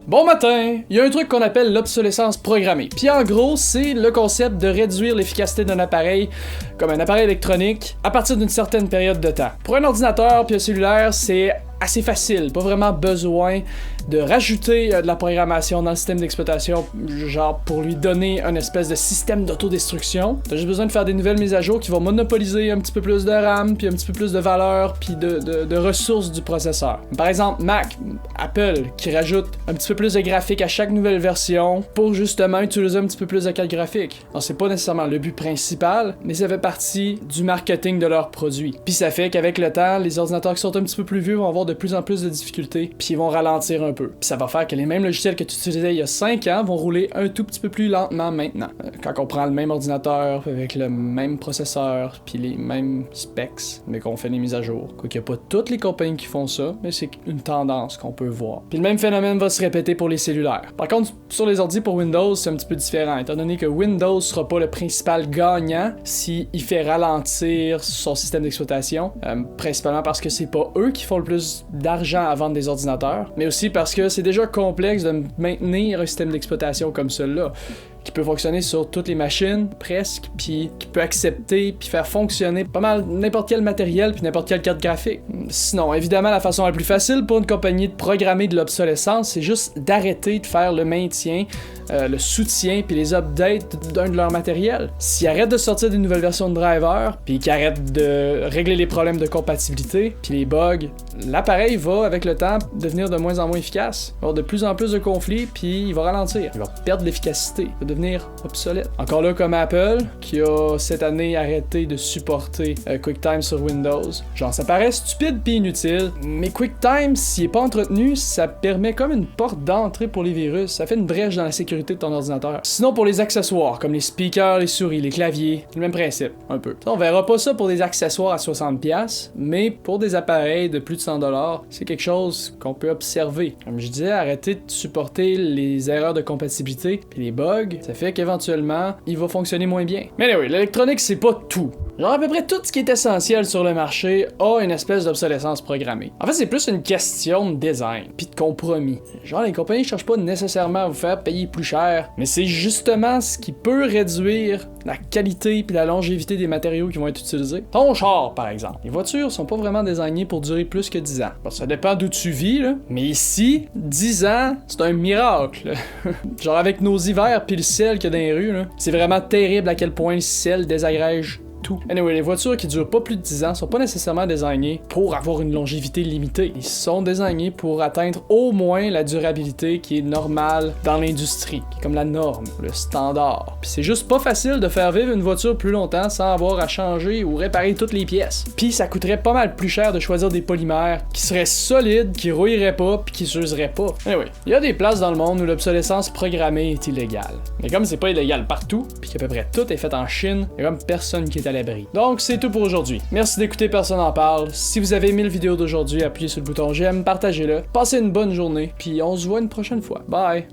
Bon matin! Il y a un truc qu'on appelle l'obsolescence programmée. Puis en gros, c'est le concept de réduire l'efficacité d'un appareil, comme un appareil électronique, à partir d'une certaine période de temps. Pour un ordinateur puis un cellulaire, c'est assez facile, pas vraiment besoin de rajouter de la programmation dans le système d'exploitation, genre pour lui donner un espèce de système d'autodestruction. T'as juste besoin de faire des nouvelles mises à jour qui vont monopoliser un petit peu plus de RAM, puis un petit peu plus de valeur, puis de ressources du processeur. Par exemple, Mac, Apple, qui rajoute un petit peu plus de graphiques à chaque nouvelle version pour justement utiliser un petit peu plus de cartes graphiques. Alors c'est pas nécessairement le but principal, mais ça fait partie du marketing de leurs produits. Puis ça fait qu'avec le temps, les ordinateurs qui sont un petit peu plus vieux vont avoir de plus en plus de difficultés, puis ils vont ralentir un peu. Puis ça va faire que les mêmes logiciels que tu utilisais il y a 5 ans vont rouler un tout petit peu plus lentement maintenant. Quand on prend le même ordinateur avec le même processeur, puis les mêmes specs, mais qu'on fait les mises à jour. Quoiqu'il n'y a pas toutes les compagnies qui font ça, mais c'est une tendance qu'on peut voir. Puis le même phénomène va se répéter pour les cellulaires. Par contre, sur les ordi pour Windows, c'est un petit peu différent, étant donné que Windows sera pas le principal gagnant s'il fait ralentir son système d'exploitation, principalement parce que c'est pas eux qui font le plus d'argent à vendre des ordinateurs, mais aussi parce que c'est déjà complexe de maintenir un système d'exploitation comme celui-là, qui peut fonctionner sur toutes les machines, presque, puis qui peut accepter puis faire fonctionner pas mal n'importe quel matériel puis n'importe quelle carte graphique. Sinon, évidemment, la façon la plus facile pour une compagnie de programmer de l'obsolescence, c'est juste d'arrêter de faire le maintien, le soutien puis les updates d'un de leur matériel. S'ils arrêtent de sortir des nouvelles versions de drivers, puis qu'ils arrêtent de régler les problèmes de compatibilité puis les bugs, l'appareil va, avec le temps, devenir de moins en moins efficace. Il va y avoir de plus en plus de conflits puis il va ralentir. Il va perdre l'efficacité. Devenir obsolète. Encore là, comme Apple, qui a cette année arrêté de supporter QuickTime sur Windows. Genre, ça paraît stupide pis inutile, mais QuickTime, s'il est pas entretenu, ça permet comme une porte d'entrée pour les virus. Ça fait une brèche dans la sécurité de ton ordinateur. Sinon, pour les accessoires, comme les speakers, les souris, les claviers, c'est le même principe, un peu. On verra pas ça pour des accessoires à 60$, mais pour des appareils de plus de 100$, c'est quelque chose qu'on peut observer. Comme je disais, arrêter de supporter les erreurs de compatibilité puis les bugs, ça fait qu'éventuellement, il va fonctionner moins bien. Mais anyway, l'électronique, c'est pas tout. Genre, à peu près tout ce qui est essentiel sur le marché a une espèce d'obsolescence programmée. En fait, c'est plus une question de design, puis de compromis. Genre, les compagnies cherchent pas nécessairement à vous faire payer plus cher, mais c'est justement ce qui peut réduire la qualité puis la longévité des matériaux qui vont être utilisés. Ton char, par exemple. Les voitures sont pas vraiment designées pour durer plus que 10 ans. Bon, ça dépend d'où tu vis, là. Mais ici, 10 ans, c'est un miracle. Genre, avec nos hivers puis le sel qu'il y a dans les rues, là, c'est vraiment terrible à quel point le sel désagrège tout. Anyway, les voitures qui durent pas plus de 10 ans sont pas nécessairement designées pour avoir une longévité limitée. Ils sont désignés pour atteindre au moins la durabilité qui est normale dans l'industrie, qui est comme la norme, le standard. Puis c'est juste pas facile de faire vivre une voiture plus longtemps sans avoir à changer ou réparer toutes les pièces. Puis ça coûterait pas mal plus cher de choisir des polymères qui seraient solides, qui rouilleraient pas puis qui s'useraient pas. Anyway, il y a des places dans le monde où l'obsolescence programmée est illégale. Mais comme c'est pas illégal partout, puis qu'à peu près tout est fait en Chine, il y a comme personne qui est à l'abri. Donc c'est tout pour aujourd'hui. Merci d'écouter Personne en parle. Si vous avez aimé le vidéo d'aujourd'hui, appuyez sur le bouton j'aime, partagez-le. Passez une bonne journée, puis on se voit une prochaine fois. Bye!